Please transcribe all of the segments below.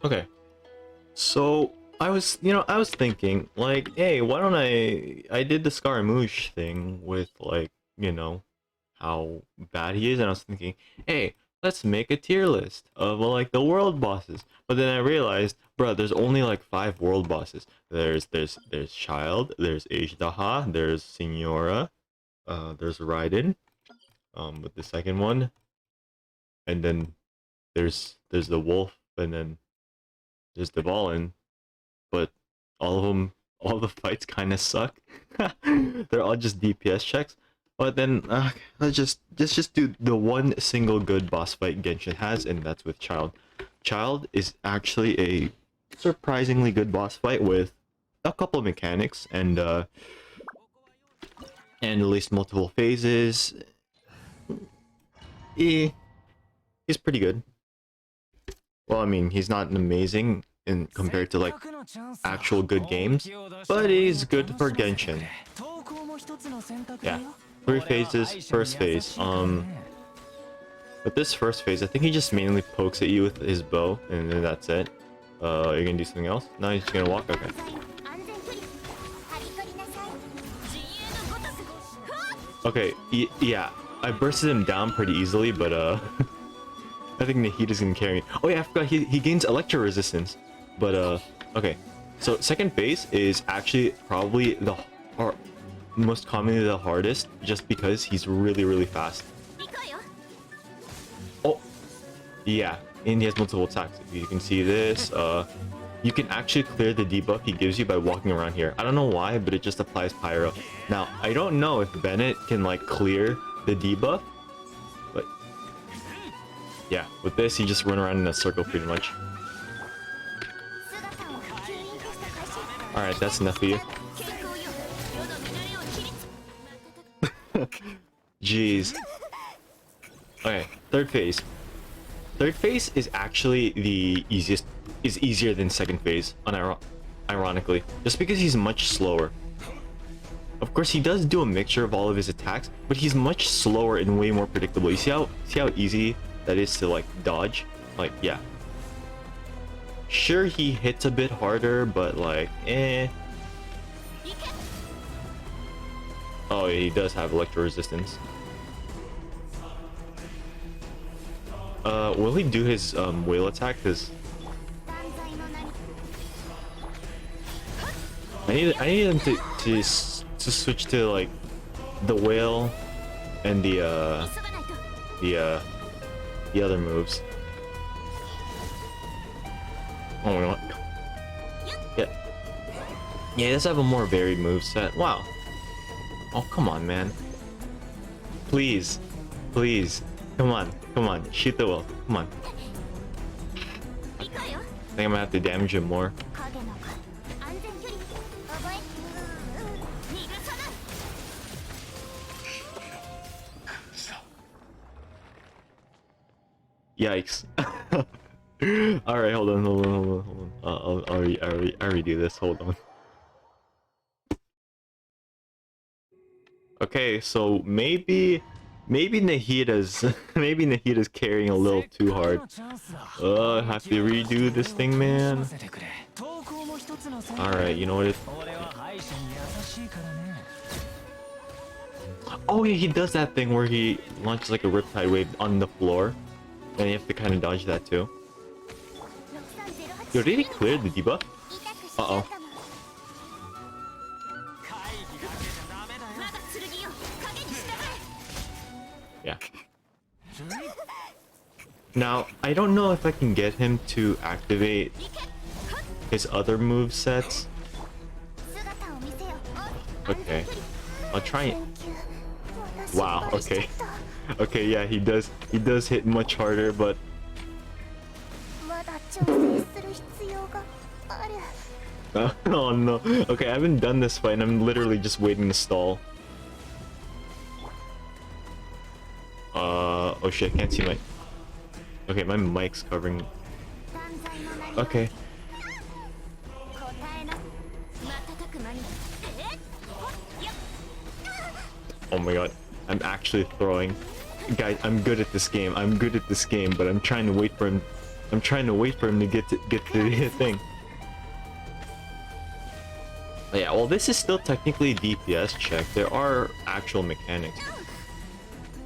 Okay. So I was thinking, like, hey, why don't I did the Scaramouche thing with, like, how bad he is, and I was thinking, hey, let's make a tier list of, well, like, the world bosses. But then I realized, bruh, there's only like 5 world bosses. There's Childe, there's Ajdaha, there's Signora, there's Raiden, with the second one, and then there's the wolf, and then there's the Valen, but all of them, all the fights kind of suck. They're all just DPS checks. But then let's just do the one single good boss fight Genshin has, and that's with Childe. Childe is actually a surprisingly good boss fight with a couple of mechanics and at least multiple phases. He's pretty good. Well, I mean, he's not amazing in compared to like actual good games, but he's good for Genshin. Yeah, 3 phases. First phase. With this first phase, I think he just mainly pokes at you with his bow, and then that's it. You're gonna do something else? No, he's just gonna walk. Okay. Okay. Yeah, I bursted him down pretty easily, but I think Nahida's gonna carry me. Oh yeah, I forgot he gains electro resistance. But okay. So second phase is actually probably the most commonly the hardest, just because he's really fast. Oh, yeah, and he has multiple attacks. If you can see this, you can actually clear the debuff he gives you by walking around here. I don't know why, but it just applies pyro. Now, I don't know if Bennett can like clear the debuff, but yeah, with this, you just run around in a circle pretty much. Alright, that's enough of you. Jeez. Okay, third phase. Third phase is actually the easiest, is easier than second phase, ironically, just because he's much slower. Of course, he does do a mixture of all of his attacks, but he's much slower and way more predictable. You see how easy that is to like dodge? Like, yeah. Sure, he hits a bit harder, but like, eh. Oh, yeah, he does have electro resistance. Will he do his whale attack? Cause I need him to switch to like the whale and the other moves. Oh my god. Yeah. Yeah, he does have a more varied move set. Wow. Oh, come on, man. Please. Please. Come on. Come on. Shoot the whale. Come on. I think I'm gonna have to damage him more. Yikes. Alright, hold on. I'll redo this. Hold on. Okay, so maybe Nahida's carrying a little too hard. I have to redo this thing, man. Alright, you know what oh yeah, he does that thing where he launches like a riptide wave on the floor, and you have to kind of dodge that too. Yo, did he clear the debuff? Uh-oh. Yeah. Now, I don't know if I can get him to activate his other move sets. Okay. I'll try it. Wow, okay. Okay, yeah, he does hit much harder, but oh no. Okay, I haven't done this fight and I'm literally just waiting to stall. Oh shit, I can't see my... Okay, my mic's covering... Okay. Oh my god, I'm actually throwing. Guys, I'm good at this game. But I'm trying to wait for him I'm trying to wait for him to get to the thing. But yeah, well, this is still technically a DPS check. There are actual mechanics,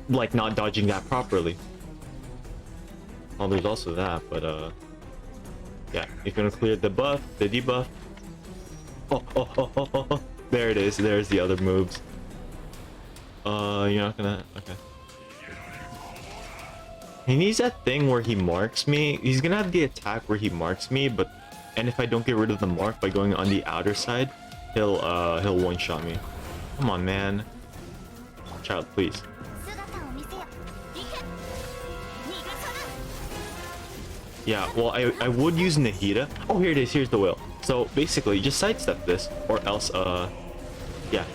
like not dodging that properly. Well, there's also that, but yeah, you're gonna clear the buff, the debuff. Oh. There it is. There's the other moves. You're not gonna. Okay. He needs that thing where he marks me. He's gonna have the attack where he marks me, but and if I don't get rid of the mark by going on the outer side, he'll one-shot me. Come on, man. Child, please. Yeah, well, I would use Nahida. Oh, here it is. Here's the whale. So basically, just sidestep this, or else, yeah.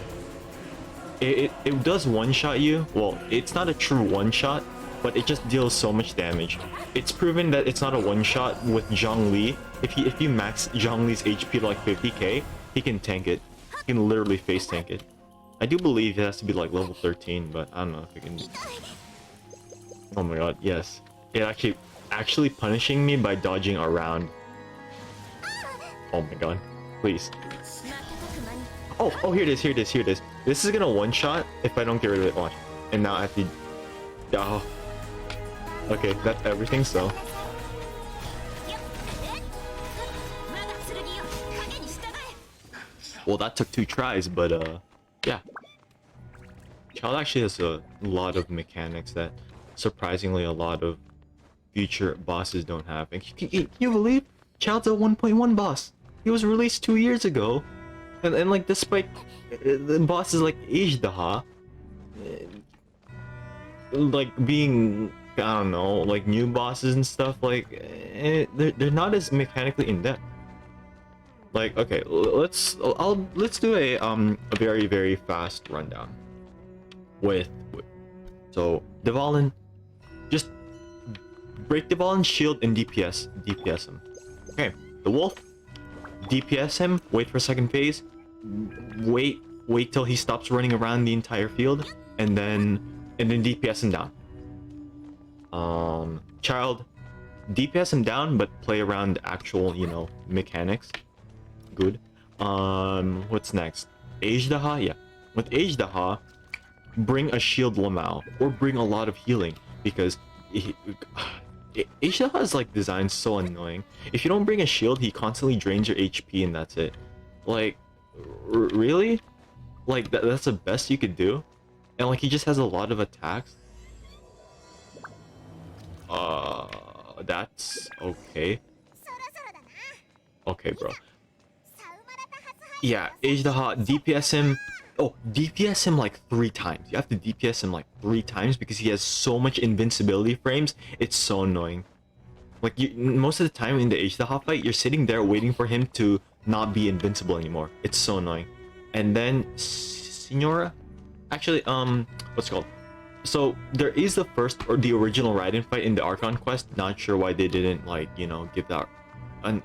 It does one-shot you. Well, it's not a true one-shot, but it just deals so much damage. It's proven that it's not a one-shot with Zhongli. If you max Zhongli's HP to like 50k, he can tank it. He can literally face tank it. I do believe it has to be like level 13, but I don't know if it can. Oh my god, yes. It actually punishing me by dodging around. Oh my god, please. Oh, here it is. This is gonna one-shot if I don't get rid of it. Watch. And now I have to... Oh. Okay, that's everything, so... Well, that took 2 tries, but yeah. Childe actually has a lot of mechanics that surprisingly a lot of future bosses don't have. And can you believe Childe's a 1.1 boss? He was released 2 years ago. And like, despite the bosses like Ishdaha, like being, I don't know, like new bosses and stuff, like they're not as mechanically in depth. Like, okay, let's do a very fast rundown with so Dvalin, just break Dvalin's shield and DPS him. Okay, the wolf, DPS him, wait for second phase, wait till he stops running around the entire field, and then DPS him down. Childe, DPS him down, but play around actual, you know, mechanics. Good. What's next? Ajdaha, yeah. With Ajdaha, bring a shield Lamau, or bring a lot of healing, because Ajdaha is like designed so annoying. If you don't bring a shield, he constantly drains your HP and that's it. Like, really? Like, that's the best you could do? And like, he just has a lot of attacks. That's okay. Okay, bro. Yeah, Ajdaha, DPS him. Oh, DPS him like 3 times. You have to DPS him like 3 times because he has so much invincibility frames. It's so annoying. Like, most of the time in the Ajdaha fight, you're sitting there waiting for him to not be invincible anymore. It's so annoying. And then Signora, actually, what's it called? So there is the first or the original Raiden fight in the Archon quest. Not sure why they didn't, like, you know, give that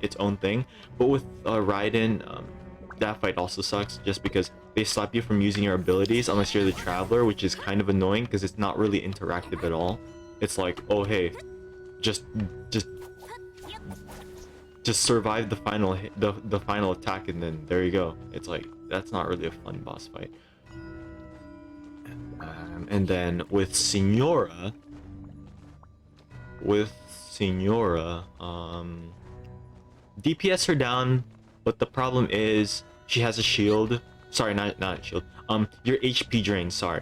its own thing. But with Raiden, that fight also sucks just because they stop you from using your abilities unless you're the Traveler, which is kind of annoying because it's not really interactive at all. It's like, oh hey, just survive the final hit, the final attack, and then there you go. It's like, that's not really a fun boss fight. And then with Signora, DPS her down, but the problem is she has a shield. Sorry, not a shield. Your HP drains. Sorry.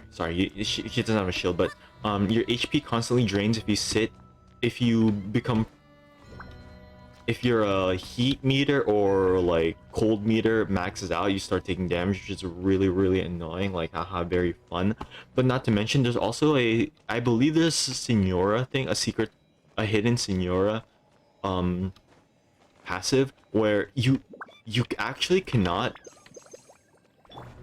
She doesn't have a shield, but your HP constantly drains if your heat meter or like cold meter maxes out, you start taking damage, which is really annoying. Like, haha, very fun. But not to mention, there's also I believe there's a Signora thing, a hidden Signora passive where you actually cannot.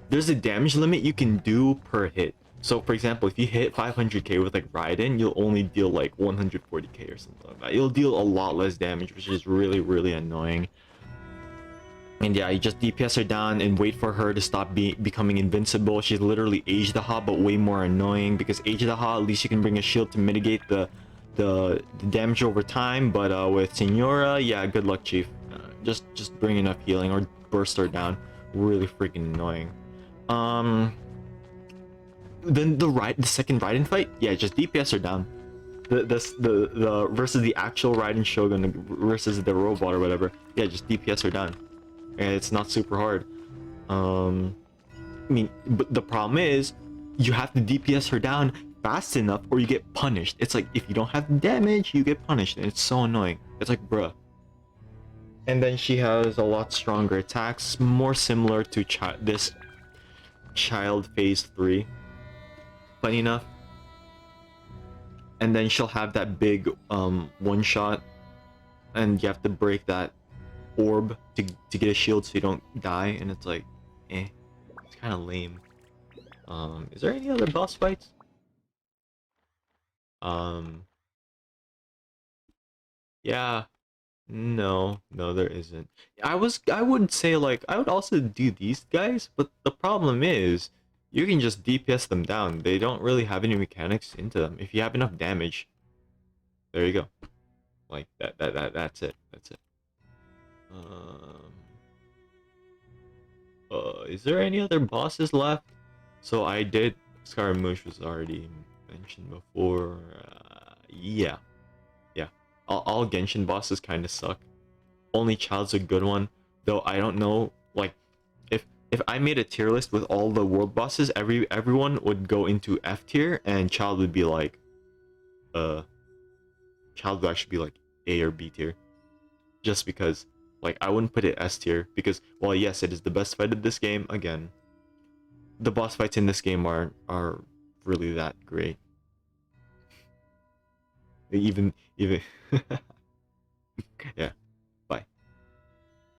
There's a damage limit you can do per hit. So for example, if you hit 500k with like Raiden, you'll only deal like 140k or something like that. You'll deal a lot less damage, which is really annoying. And yeah, you just DPS her down and wait for her to stop becoming invincible. She's literally Ajdaha, but way more annoying, because Ajdaha, at least you can bring a shield to mitigate the the damage over time, but with Senora, yeah, good luck, Chief. Just bring enough healing or burst her down. Really freaking annoying. Then the second Raiden fight, yeah, just DPS her down. The versus the actual Raiden Shogun versus the robot or whatever, yeah, just DPS her down. And it's not super hard. I mean, but the problem is you have to DPS her down fast enough or you get punished. It's like if you don't have damage, you get punished, and it's so annoying. It's like, bruh. And then she has a lot stronger attacks, more similar to this Childe phase 3. Funny enough. And then she'll have that big one shot, and you have to break that orb to get a shield so you don't die, and it's like, it's kind of lame. Is there any other boss fights? Yeah, no, there isn't. I would say, like, I would also do these guys, but the problem is you can just DPS them down. They don't really have any mechanics into them. If you have enough damage, there you go. Like that's it. That's it. Is there any other bosses left? So I did. Scaramouche was already mentioned before. Yeah, yeah. All Genshin bosses kind of suck. Only Child's a good one, though. I don't know. Like, if I made a tier list with all the world bosses, everyone would go into F tier, and Child would be like, Child would actually be like A or B tier, just because. Like, I wouldn't put it S tier because, well, yes, it is the best fight of this game. Again, the boss fights in this game are really that great. Even yeah.